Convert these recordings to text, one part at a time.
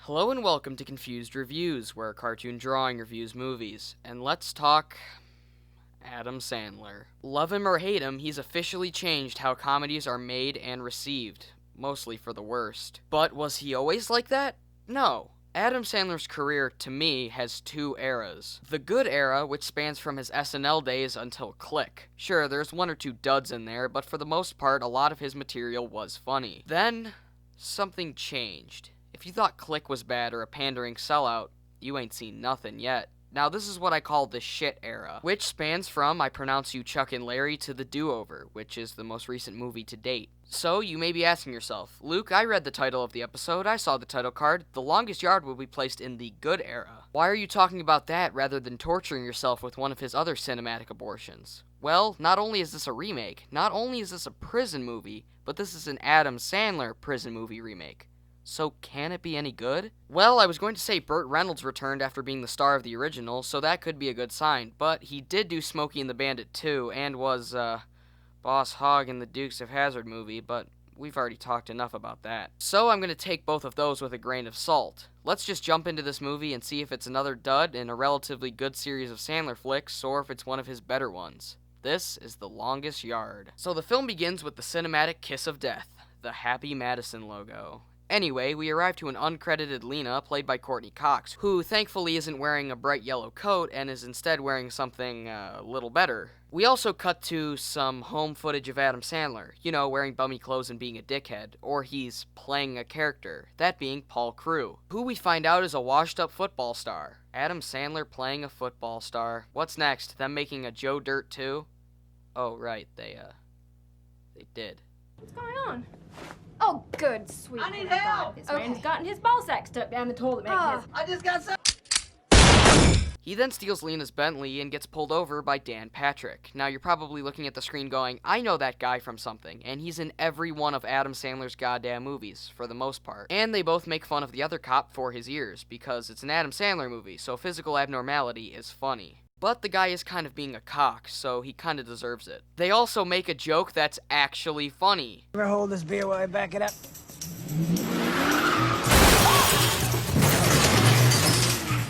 Hello and welcome to Confused Reviews, where Cartoon Drawing reviews movies. And let's talk Adam Sandler. Love him or hate him, he's officially changed how comedies are made and received, mostly for the worst. But was he always like that? No. Adam Sandler's career, to me, has two eras. The good era, which spans from his SNL days until Click. Sure, there's one or two duds in there, but for the most part, a lot of his material was funny. Then, something changed. If you thought Click was bad or a pandering sellout, you ain't seen nothing yet. Now this is what I call the shit era, which spans from I Pronounce You Chuck and Larry to The Do-Over, which is the most recent movie to date. So you may be asking yourself, Luke, I read the title of the episode, I saw the title card, The Longest Yard will be placed in the good era. Why are you talking about that rather than torturing yourself with one of his other cinematic abortions? Well, not only is this a remake, not only is this a prison movie, but this is an Adam Sandler prison movie remake. So can it be any good? Well, I was going to say Burt Reynolds returned after being the star of the original, so that could be a good sign, but he did do Smokey and the Bandit 2, and was, Boss Hogg in the Dukes of Hazzard movie, but we've already talked enough about that. So I'm going to take both of those with a grain of salt. Let's just jump into this movie and see if it's another dud in a relatively good series of Sandler flicks, or if it's one of his better ones. This is The Longest Yard. So the film begins with the cinematic kiss of death, the Happy Madison logo. Anyway, we arrive to an uncredited Lena, played by Courtney Cox, who thankfully isn't wearing a bright yellow coat and is instead wearing something a little better. We also cut to some home footage of Adam Sandler, you know, wearing bummy clothes and being a dickhead, or he's playing a character, that being Paul Crewe, who we find out is a washed-up football star. Adam Sandler playing a football star. What's next? Them making a Joe Dirt too? Oh, right, they did. What's going on? Oh, good, sweet. I need help! This man's gotten his ball sack stuck down the toilet making his... I just got some. He then steals Lena's Bentley and gets pulled over by Dan Patrick. Now you're probably looking at the screen going, I know that guy from something, and he's in every one of Adam Sandler's goddamn movies, for the most part. And they both make fun of the other cop for his ears, because it's an Adam Sandler movie, so physical abnormality is funny. But the guy is kind of being a cock, so he kind of deserves it. They also make a joke that's actually funny. Ever hold this beer while I back it up?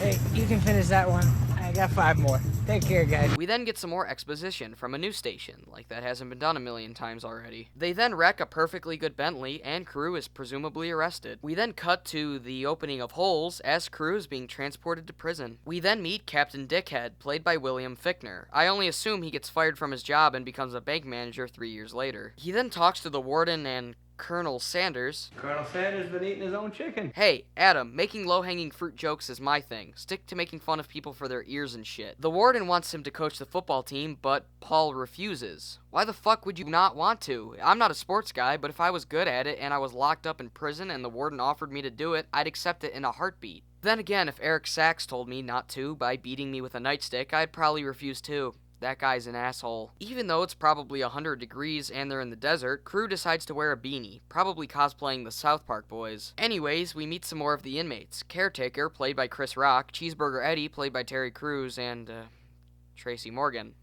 Hey, you can finish that one. I got 5 more. Take care, guys. We then get some more exposition from a news station, like that hasn't been done a million times already. They then wreck a perfectly good Bentley, and Crewe is presumably arrested. We then cut to the opening of Holes, as Crewe is being transported to prison. We then meet Captain Dickhead, played by William Fichtner. I only assume he gets fired from his job and becomes a bank manager 3 years later. He then talks to the warden and Colonel Sanders. Colonel Sanders been eating his own chicken. Hey, Adam, making low-hanging fruit jokes is my thing. Stick to making fun of people for their ears and shit. The warden wants him to coach the football team, but Paul refuses. Why the fuck would you not want to? I'm not a sports guy, but if I was good at it and I was locked up in prison and the warden offered me to do it, I'd accept it in a heartbeat. Then again, if Eric Sachs told me not to by beating me with a nightstick, I'd probably refuse too. That guy's an asshole. Even though it's probably 100 degrees and they're in the desert, Crewe decides to wear a beanie, probably cosplaying the South Park boys. Anyways, we meet some more of the inmates. Caretaker, played by Chris Rock, Cheeseburger Eddie, played by Terry Crews, and, Tracy Morgan,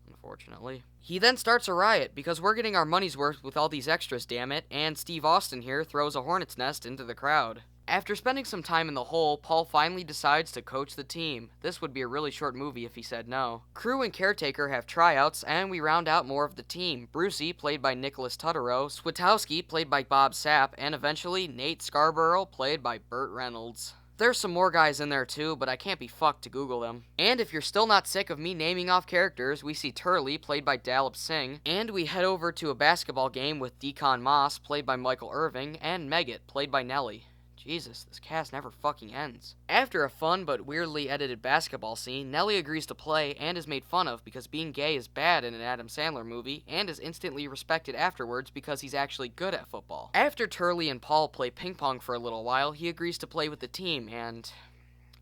unfortunately. He then starts a riot, because we're getting our money's worth with all these extras, damn it, and Steve Austin here throws a hornet's nest into the crowd. After spending some time in the hole, Paul finally decides to coach the team. This would be a really short movie if he said no. Crewe and Caretaker have tryouts, and we round out more of the team. Brucey, played by Nicholas Tutterow, Switowski, played by Bob Sapp, and eventually Nate Scarborough, played by Burt Reynolds. There's some more guys in there too, but I can't be fucked to Google them. And if you're still not sick of me naming off characters, we see Turley, played by Dalip Singh, and we head over to a basketball game with Deacon Moss, played by Michael Irving, and Megget, played by Nelly. Jesus, this cast never fucking ends. After a fun but weirdly edited basketball scene, Nelly agrees to play and is made fun of because being gay is bad in an Adam Sandler movie, and is instantly respected afterwards because he's actually good at football. After Turley and Paul play ping pong for a little while, he agrees to play with the team, and...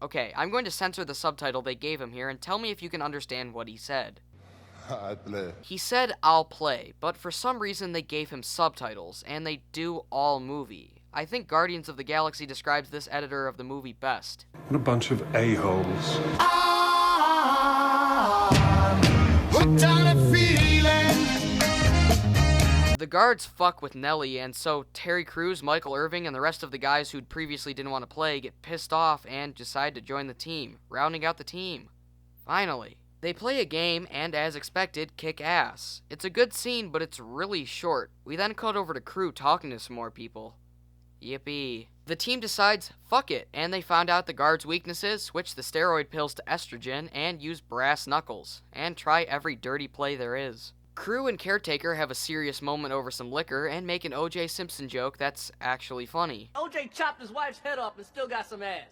Okay, I'm going to censor the subtitle they gave him here and tell me if you can understand what he said. I play. He said, I'll play, but for some reason they gave him subtitles, and they do all movie. I think Guardians of the Galaxy describes this editor of the movie best. What a bunch of a-holes. Hooked on a feeling. The guards fuck with Nelly, and so Terry Crews, Michael Irving, and the rest of the guys who previously didn't want to play get pissed off and decide to join the team, rounding out the team. Finally. They play a game and, as expected, kick ass. It's a good scene, but it's really short. We then cut over to Crew talking to some more people. Yippee. The team decides, fuck it, and they found out the guards' weaknesses, switch the steroid pills to estrogen, and use brass knuckles, and try every dirty play there is. Crew and Caretaker have a serious moment over some liquor and make an O.J. Simpson joke that's actually funny. O.J. chopped his wife's head off and still got some ass.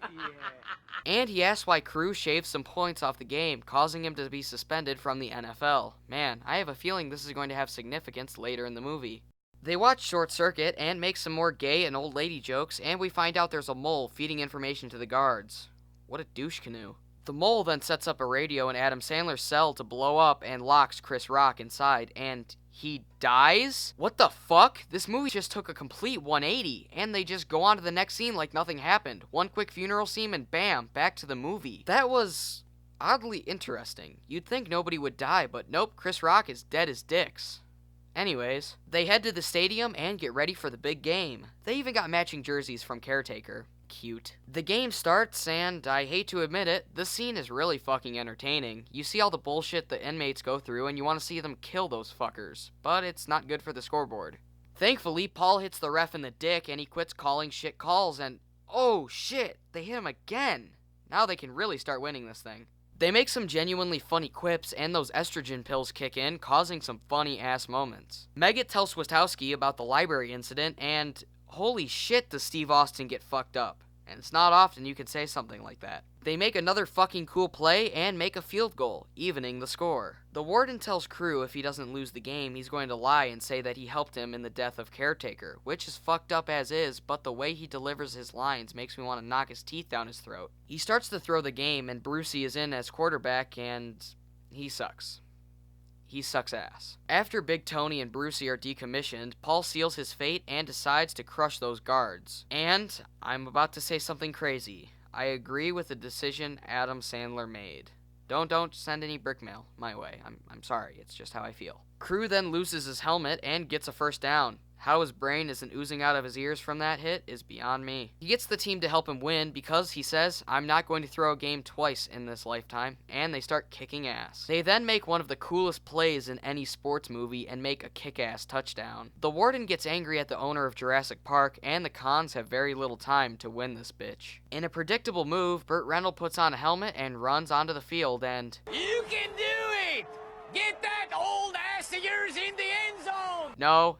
Yeah. And he asks why Crew shaved some points off the game, causing him to be suspended from the NFL. Man, I have a feeling this is going to have significance later in the movie. They watch Short Circuit and make some more gay and old lady jokes, and we find out there's a mole feeding information to the guards. What a douche canoe. The mole then sets up a radio in Adam Sandler's cell to blow up and locks Chris Rock inside, and he dies? What the fuck? This movie just took a complete 180, and they just go on to the next scene like nothing happened. One quick funeral scene and bam, back to the movie. That was oddly interesting. You'd think nobody would die, but nope, Chris Rock is dead as dicks. Anyways, they head to the stadium and get ready for the big game. They even got matching jerseys from Caretaker. Cute. The game starts, and I hate to admit it, this scene is really fucking entertaining. You see all the bullshit the inmates go through, and you want to see them kill those fuckers. But it's not good for the scoreboard. Thankfully, Paul hits the ref in the dick, and he quits calling shit calls, and oh shit, they hit him again. Now they can really start winning this thing. They make some genuinely funny quips, and those estrogen pills kick in, causing some funny-ass moments. Megget tells Swastowski about the library incident, and holy shit does Steve Austin get fucked up. And it's not often you can say something like that. They make another fucking cool play and make a field goal, evening the score. The warden tells Crew if he doesn't lose the game, he's going to lie and say that he helped him in the death of Caretaker, which is fucked up as is, but the way he delivers his lines makes me want to knock his teeth down his throat. He starts to throw the game, and Brucey is in as quarterback, and he sucks. He sucks ass. After Big Tony and Brucey are decommissioned, Paul seals his fate and decides to crush those guards. And I'm about to say something crazy. I agree with the decision Adam Sandler made. Don't send any brick mail my way. I'm sorry, it's just how I feel. Crew then loses his helmet and gets a first down. How his brain isn't oozing out of his ears from that hit is beyond me. He gets the team to help him win because he says, I'm not going to throw a game twice in this lifetime, and they start kicking ass. They then make one of the coolest plays in any sports movie and make a kick-ass touchdown. The warden gets angry at the owner of Jurassic Park, and the cons have very little time to win this bitch. In a predictable move, Burt Reynolds puts on a helmet and runs onto the field and... You can do it! Get that old ass of yours in the end zone! No.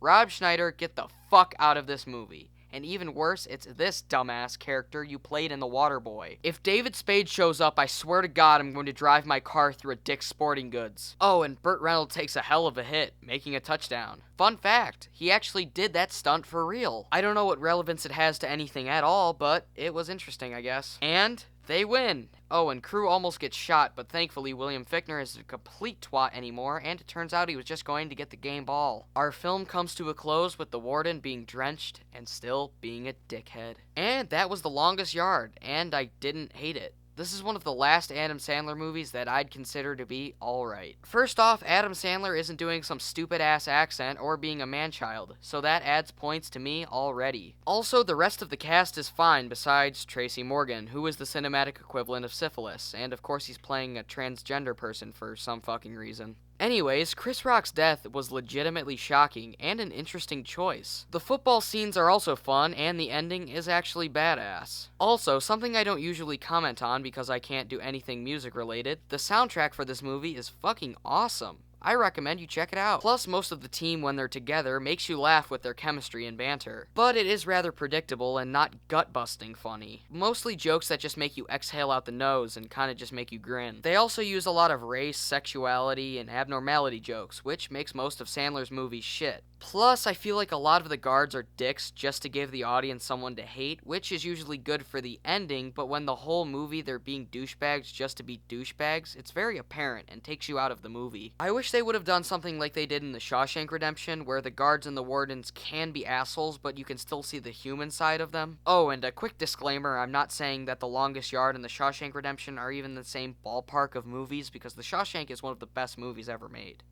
Rob Schneider, get the fuck out of this movie. And even worse, it's this dumbass character you played in The Waterboy. If David Spade shows up, I swear to God I'm going to drive my car through a Dick's Sporting Goods. Oh, and Burt Reynolds takes a hell of a hit, making a touchdown. Fun fact, he actually did that stunt for real. I don't know what relevance it has to anything at all, but it was interesting, I guess. And they win. Oh, and Crew almost gets shot, but thankfully William Fichtner isn't a complete twat anymore, and it turns out he was just going to get the game ball. Our film comes to a close with the warden being drenched and still being a dickhead. And that was the longest yard, and I didn't hate it. This is one of the last Adam Sandler movies that I'd consider to be alright. First off, Adam Sandler isn't doing some stupid-ass accent or being a man-child, so that adds points to me already. Also, the rest of the cast is fine besides Tracy Morgan, who is the cinematic equivalent of syphilis, and of course he's playing a transgender person for some fucking reason. Anyways, Chris Rock's death was legitimately shocking and an interesting choice. The football scenes are also fun, and the ending is actually badass. Also, something I don't usually comment on because I can't do anything music related, the soundtrack for this movie is fucking awesome. I recommend you check it out. Plus, most of the team when they're together makes you laugh with their chemistry and banter. But it is rather predictable and not gut-busting funny. Mostly jokes that just make you exhale out the nose and kinda just make you grin. They also use a lot of race, sexuality, and abnormality jokes, which makes most of Sandler's movies shit. Plus, I feel like a lot of the guards are dicks just to give the audience someone to hate, which is usually good for the ending, but when the whole movie they're being douchebags just to be douchebags, it's very apparent and takes you out of the movie. I wish wish they would have done something like they did in The Shawshank Redemption, where the guards and the wardens can be assholes, but you can still see the human side of them. Oh, and a quick disclaimer, I'm not saying that The Longest Yard and The Shawshank Redemption are even the same ballpark of movies, because The Shawshank is one of the best movies ever made.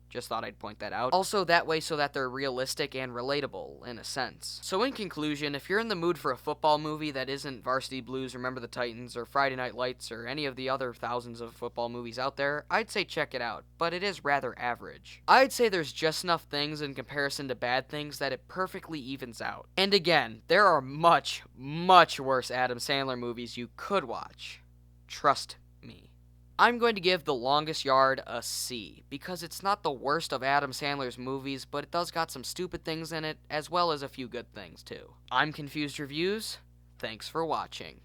Just thought I'd point that out. Also, that way so that they're realistic and relatable, in a sense. So in conclusion, if you're in the mood for a football movie that isn't Varsity Blues, Remember the Titans, or Friday Night Lights, or any of the other thousands of football movies out there, I'd say check it out, but it is rather average. I'd say there's just enough things in comparison to bad things that it perfectly evens out. And again, there are much, much worse Adam Sandler movies you could watch. Trust me. I'm going to give The Longest Yard a C, because it's not the worst of Adam Sandler's movies, but it does got some stupid things in it, as well as a few good things, too. I'm Confused Reviews. Thanks for watching.